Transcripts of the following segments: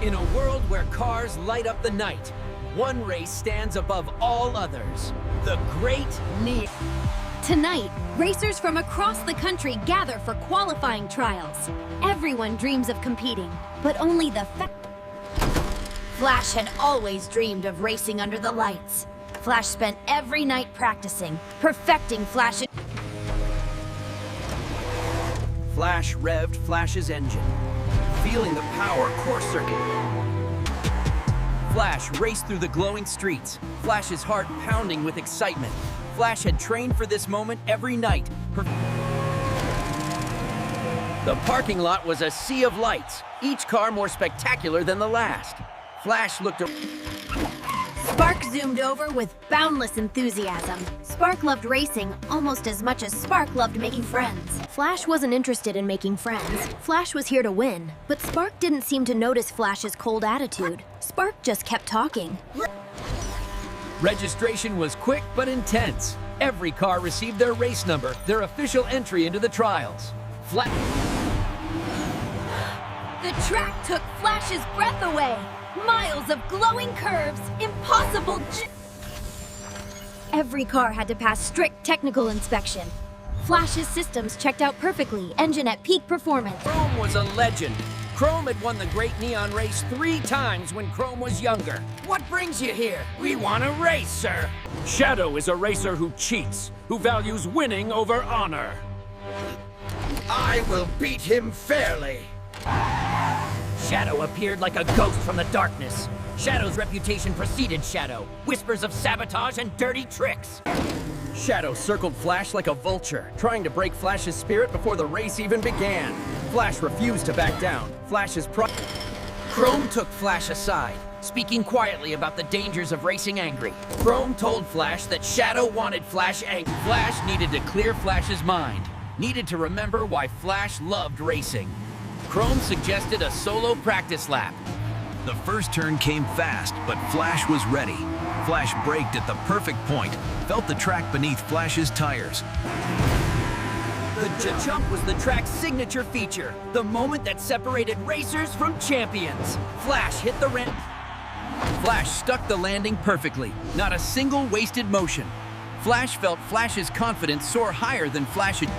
In a world where cars light up the night, one race stands above all others. The Great Neon. Tonight, racers from across the country gather for qualifying trials. Everyone dreams of competing, but only the Flash had always dreamed of racing under the lights. Flash spent every night practicing, perfecting Flash's... Flash revved Flash's engine, feeling the power core circuit. Flash raced through the glowing streets, Flash's heart pounding with excitement. Flash had trained for this moment every night. The parking lot was a sea of lights, each car more spectacular than the last. Flash looked around. Spark zoomed over with boundless enthusiasm. Spark loved racing almost as much as Spark loved making friends. Flash wasn't interested in making friends. Flash was here to win, but Spark didn't seem to notice Flash's cold attitude. Spark just kept talking. Registration was quick but intense. Every car received their race number, their official entry into the trials. The track took Flash's breath away. Miles of glowing curves, impossible. Every car had to pass strict technical inspection. Flash's systems checked out perfectly, engine at peak performance. Chrome was a legend. Chrome had won the Great Neon Race 3 times when Chrome was younger. What brings you here? We want to race, sir. Shadow is a racer who cheats, who values winning over honor. I will beat him fairly. Shadow appeared like a ghost from the darkness. Shadow's reputation preceded Shadow. Whispers of sabotage and dirty tricks. Shadow circled Flash like a vulture, trying to break Flash's spirit before the race even began. Flash refused to back down. Chrome took Flash aside, speaking quietly about the dangers of racing angry. Chrome told Flash that Shadow wanted Flash angry. Flash needed to clear Flash's mind, needed to remember why Flash loved racing. Chrome suggested a solo practice lap. The first turn came fast, but Flash was ready. Flash braked at the perfect point, felt the track beneath Flash's tires. The jump was the track's signature feature, the moment that separated racers from champions. Flash hit the ramp. Flash stuck the landing perfectly, not a single wasted motion. Flash felt Flash's confidence soar higher than Flash's.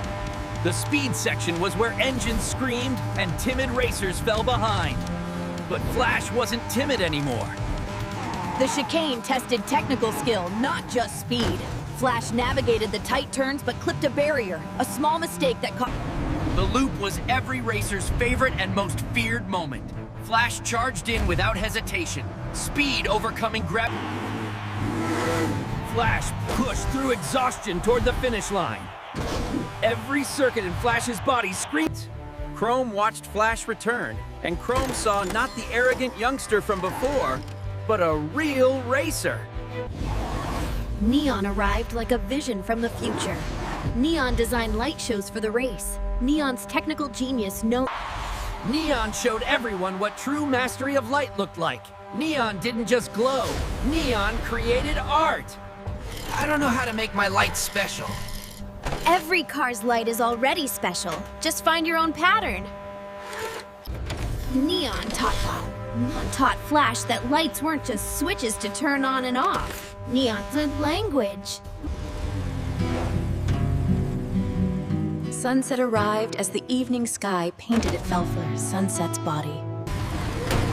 The speed section was where engines screamed and timid racers fell behind. But Flash wasn't timid anymore. The chicane tested technical skill, not just speed. Flash navigated the tight turns but clipped a barrier, a small mistake that cost... The loop was every racer's favorite and most feared moment. Flash charged in without hesitation, speed overcoming gravity. Flash pushed through exhaustion toward the finish line. Every circuit in Flash's body screamed. Chrome watched Flash return, and Chrome saw not the arrogant youngster from before, but a real racer. Neon arrived like a vision from the future. Neon designed light shows for the race. Neon's technical genius Neon showed everyone what true mastery of light looked like. Neon didn't just glow. Neon created art. I don't know how to make my light special. Every car's light is already special. Just find your own pattern. Neon taught Flash that lights weren't just switches to turn on and off. Neon's a language. Sunset arrived as the evening sky painted at Felfler's Sunset's body.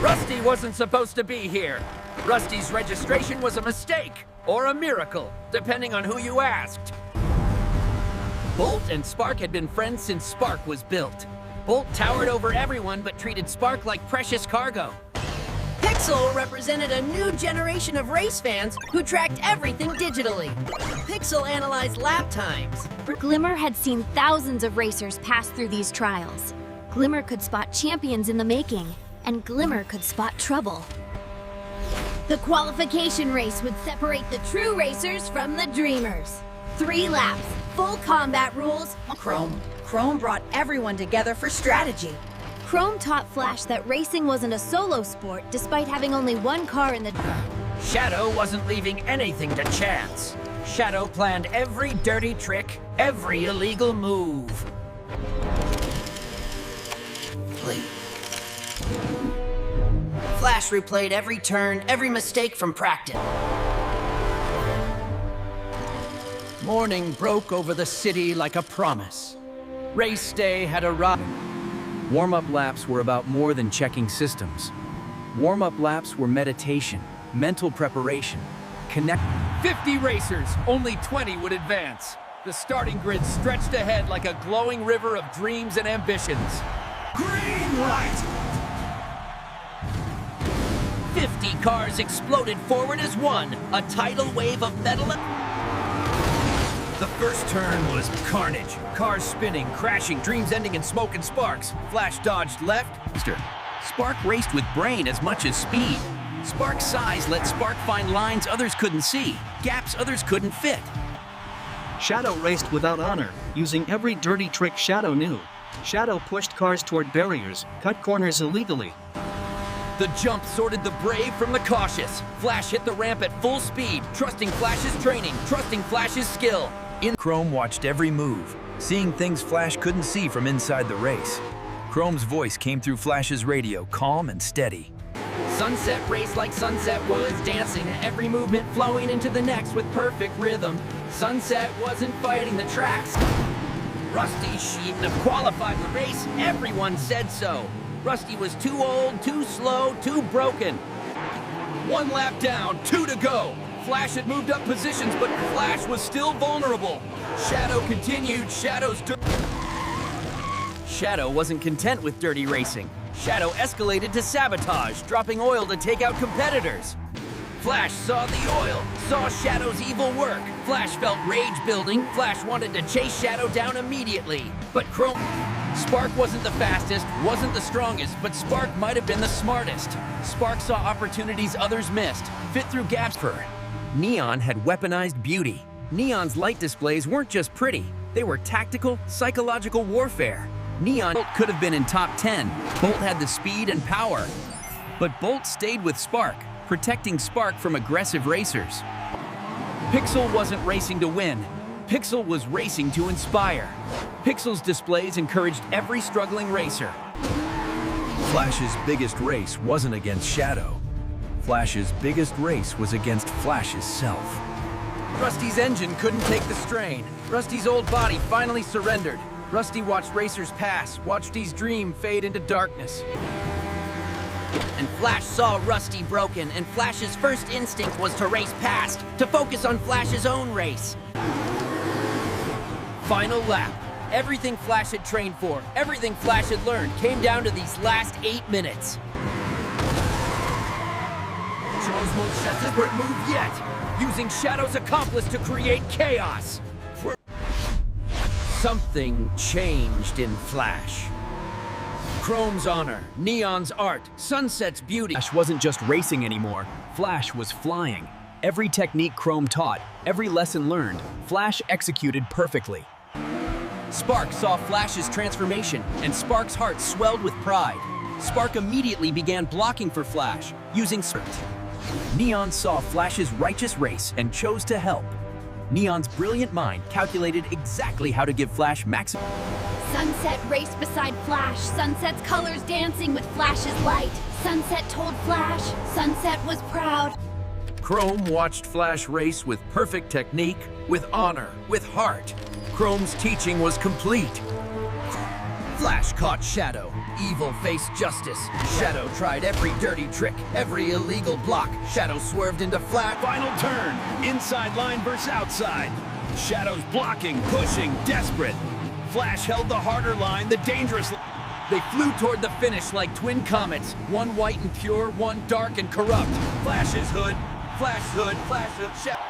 Rusty wasn't supposed to be here. Rusty's registration was a mistake, or a miracle, depending on who you asked. Bolt and Spark had been friends since Spark was built. Bolt towered over everyone but treated Spark like precious cargo. Pixel represented a new generation of race fans who tracked everything digitally. Pixel analyzed lap times. Glimmer had seen thousands of racers pass through these trials. Glimmer could spot champions in the making, and Glimmer could spot trouble. The qualification race would separate the true racers from the dreamers. 3 laps, full combat rules. Chrome brought everyone together for strategy. Chrome taught Flash that racing wasn't a solo sport despite having only one car in the... Shadow wasn't leaving anything to chance. Shadow planned every dirty trick, every illegal move. Please. Flash replayed every turn, every mistake from practice. Morning broke over the city like a promise. Race day had arrived. Warm-up laps were about more than checking systems. Warm-up laps were meditation, mental preparation, 50 racers, only 20 would advance. The starting grid stretched ahead like a glowing river of dreams and ambitions. Green light! 50 cars exploded forward as one, a tidal wave of metal. The first turn was carnage. Cars spinning, crashing, dreams ending in smoke and sparks. Flash dodged left. Spark raced with brain as much as speed. Spark's size let Spark find lines others couldn't see, gaps others couldn't fit. Shadow raced without honor, using every dirty trick Shadow knew. Shadow pushed cars toward barriers, cut corners illegally. The jump sorted the brave from the cautious. Flash hit the ramp at full speed, trusting Flash's training, trusting Flash's skill. Chrome watched every move, seeing things Flash couldn't see from inside the race. Chrome's voice came through Flash's radio, calm and steady. Sunset raced like Sunset was, dancing, every movement flowing into the next with perfect rhythm. Sunset wasn't fighting the tracks. Rusty shouldn't have qualified the race, everyone said so. Rusty was too old, too slow, too broken. 1 lap down, 2 to go. Flash had moved up positions, but Flash was still vulnerable. Shadow continued, Shadow wasn't content with dirty racing. Shadow escalated to sabotage, dropping oil to take out competitors. Flash saw the oil, saw Shadow's evil work. Flash felt rage building. Flash wanted to chase Shadow down immediately. But Spark wasn't the fastest, wasn't the strongest, but Spark might have been the smartest. Spark saw opportunities others missed, fit through gaps. Neon had weaponized beauty. Neon's light displays weren't just pretty, they were tactical, psychological warfare. Neon could have been in top 10. Bolt had the speed and power. But Bolt stayed with Spark, protecting Spark from aggressive racers. Pixel wasn't racing to win. Pixel was racing to inspire. Pixel's displays encouraged every struggling racer. Flash's biggest race wasn't against Shadow. Flash's biggest race was against Flash's self. Rusty's engine couldn't take the strain. Rusty's old body finally surrendered. Rusty watched racers pass, watched his dream fade into darkness. And Flash saw Rusty broken, and Flash's first instinct was to race past, to focus on Flash's own race. Final lap. Everything Flash had trained for, everything Flash had learned, came down to these last 8 minutes. Shadow's most desperate move yet, using Shadow's accomplice to create chaos. Something changed in Flash. Chrome's honor, Neon's art, Sunset's beauty. Flash wasn't just racing anymore. Flash was flying. Every technique Chrome taught, every lesson learned, Flash executed perfectly. Spark saw Flash's transformation, and Spark's heart swelled with pride. Spark immediately began blocking for Flash, using Sprint. Neon saw Flash's righteous race and chose to help. Neon's brilliant mind calculated exactly how to give Flash maximum. Sunset raced beside Flash, Sunset's colors dancing with Flash's light. Sunset told Flash, Sunset was proud. Chrome watched Flash race with perfect technique, with honor, with heart. Chrome's teaching was complete. Flash caught Shadow. Evil faced justice. Shadow tried every dirty trick, every illegal block. Shadow swerved into Flash. Final turn, inside line versus outside. Shadow's blocking, pushing, desperate. Flash held the harder line, the dangerous line. They flew toward the finish like twin comets. One white and pure, one dark and corrupt. Flash's hood, Flash hood, Shadow.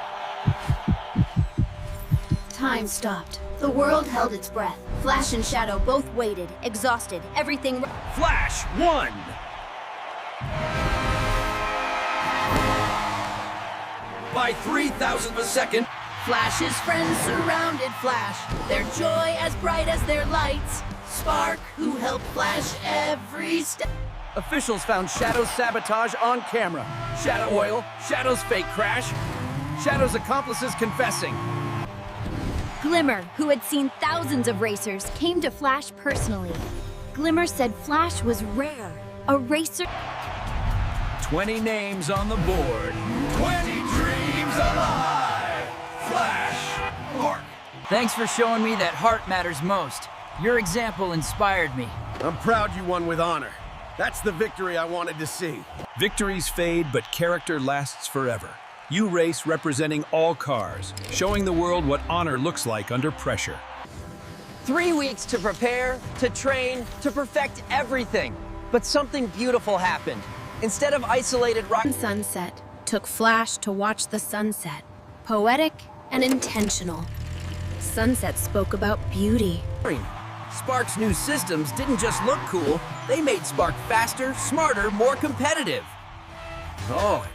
Time stopped. The world held its breath. Flash and Shadow both waited, exhausted, everything. Flash won! By 3,000th of a second. Flash's friends surrounded Flash, their joy as bright as their lights. Spark, who helped Flash every step. Officials found Shadow's sabotage on camera. Shadow oil, Shadow's fake crash, Shadow's accomplices confessing. Glimmer, who had seen thousands of racers, came to Flash personally. Glimmer said Flash was rare, a racer. 20 names on the board. 20 dreams alive! Flash! Heart! Thanks for showing me that heart matters most. Your example inspired me. I'm proud you won with honor. That's the victory I wanted to see. Victories fade, but character lasts forever. You race representing all cars, showing the world what honor looks like under pressure. 3 weeks to prepare, to train, to perfect everything. But something beautiful happened. Instead of isolated rock... Sunset took Flash to watch the sunset. Poetic and intentional. Sunset spoke about beauty. Spark's new systems didn't just look cool, they made Spark faster, smarter, more competitive. Oh,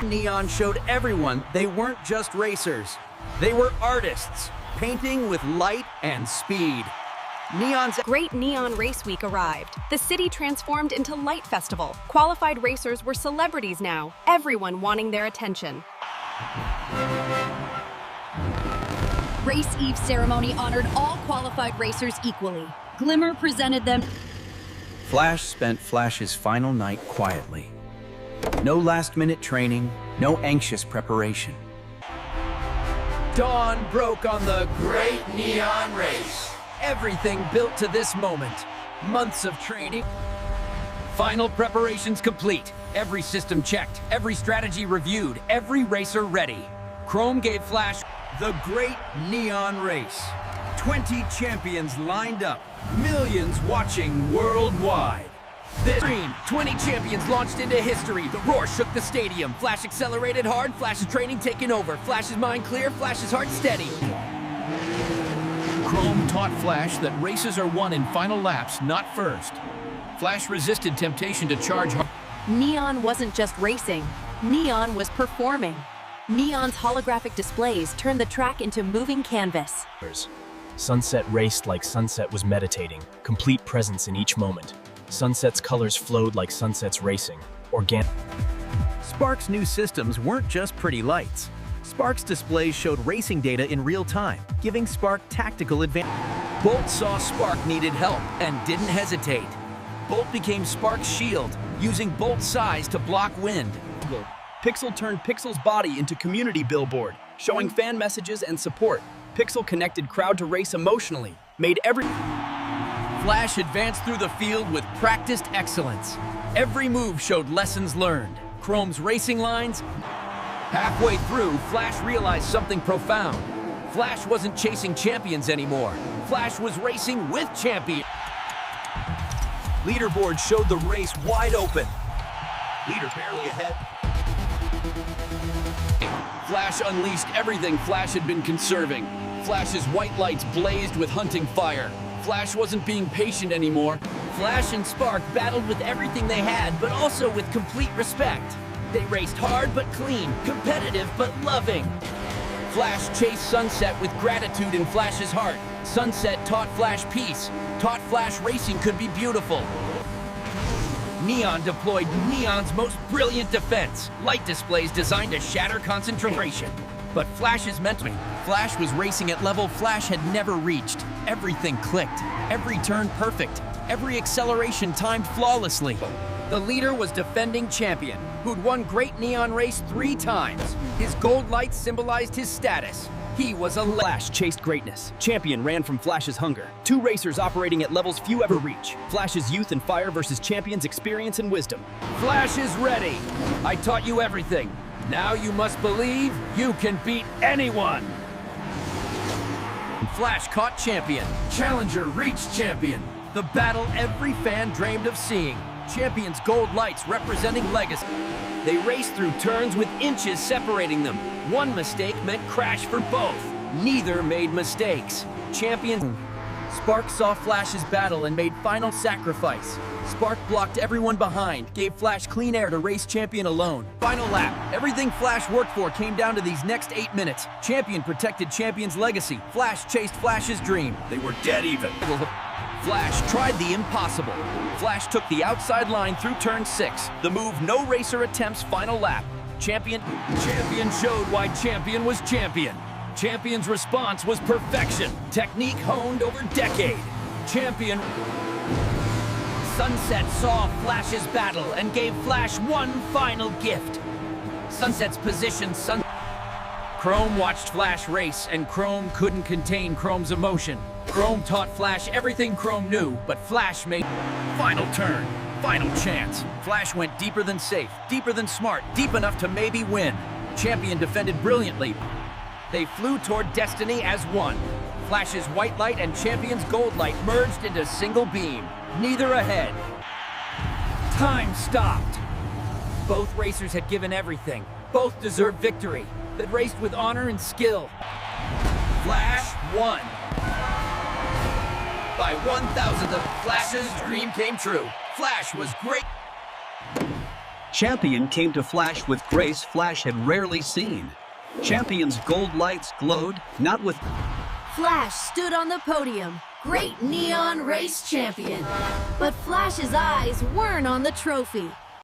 Neon showed everyone they weren't just racers. They were artists, painting with light and speed. Neon's Great Neon Race Week arrived. The city transformed into Light Festival. Qualified racers were celebrities now, everyone wanting their attention. Race Eve ceremony honored all qualified racers equally. Glimmer presented them. Flash spent Flash's final night quietly. No last-minute training, no anxious preparation. dawn broke on the Great Neon Race. Everything built to this moment. Months of training. Final preparations complete. Every system checked, every strategy reviewed, every racer ready. Chrome gave Flash the Great Neon Race. 20 champions lined up, millions watching worldwide. This stream, 20 champions launched into history. The roar shook the stadium. Flash accelerated hard, Flash's training taking over. Flash's mind clear, Flash's heart steady. Chrome taught Flash that races are won in final laps, not first. Flash resisted temptation to charge hard. Neon wasn't just racing, Neon was performing. Neon's holographic displays turned the track into moving canvas. Sunset raced like Sunset was meditating, complete presence in each moment. Sunset's colors flowed like Sunset's racing, organic. Spark's new systems weren't just pretty lights. Spark's displays showed racing data in real time, giving Spark tactical advantage. Bolt saw Spark needed help and didn't hesitate. Bolt became Spark's shield, using Bolt's size to block wind. Pixel turned Pixel's body into community billboard, showing fan messages and support. Pixel connected crowd to race emotionally, made every... Flash advanced through the field with practiced excellence. Every move showed lessons learned. Chrome's racing lines. Halfway through, Flash realized something profound. Flash wasn't chasing champions anymore. Flash was racing with champions. Leaderboard showed the race wide open. Leader barely ahead. Flash unleashed everything Flash had been conserving. Flash's white lights blazed with hunting fire. Flash wasn't being patient anymore. Flash and Spark battled with everything they had, but also with complete respect. They raced hard but clean, competitive but loving. Flash chased Sunset with gratitude in Flash's heart. Sunset taught Flash peace, taught Flash racing could be beautiful. Neon deployed Neon's most brilliant defense, light displays designed to shatter concentration. But Flash's mental. Flash was racing at level Flash had never reached. Everything clicked, every turn perfect, every acceleration timed flawlessly. The leader was defending champion, who'd won Great Neon Race 3 times. His gold lights symbolized his status. He was a Flash chased greatness. Champion ran from Flash's hunger. Two racers operating at levels few ever reach. Flash's youth and fire versus Champion's experience and wisdom. Flash is ready. I taught you everything. Now you must believe you can beat anyone. Flash caught champion. Challenger reached champion. The battle every fan dreamed of seeing. Champion's gold lights representing legacy. They raced through turns with inches separating them. One mistake meant crash for both. Neither made mistakes. Champion. Spark saw Flash's battle and made final sacrifice. Spark blocked everyone behind, gave Flash clean air to race Champion alone. Final lap. Everything Flash worked for came down to these next 8 minutes. Champion protected Champion's legacy. Flash chased Flash's dream. They were dead even. Flash tried the impossible. Flash took the outside line through turn 6. The move no racer attempts final lap. Champion showed why Champion was champion. Champion's response was perfection. Technique honed over decade. Champion. Sunset saw Flash's battle and gave Flash one final gift. Sunset's position, Chrome watched Flash race, and Chrome couldn't contain Chrome's emotion. Chrome taught Flash everything Chrome knew, but Flash made final turn, final chance. Flash went deeper than safe, deeper than smart, deep enough to maybe win. Champion defended brilliantly. They flew toward destiny as one. Flash's white light and Champion's gold light merged into single beam, neither ahead. Time stopped. Both racers had given everything. Both deserved victory that raced with honor and skill. Flash won. By 1,000th of Flash's dream came true. Flash was great. Champion came to Flash with grace Flash had rarely seen. Champion's gold lights glowed, not with... Flash stood on the podium, great neon race champion. But Flash's eyes weren't on the trophy.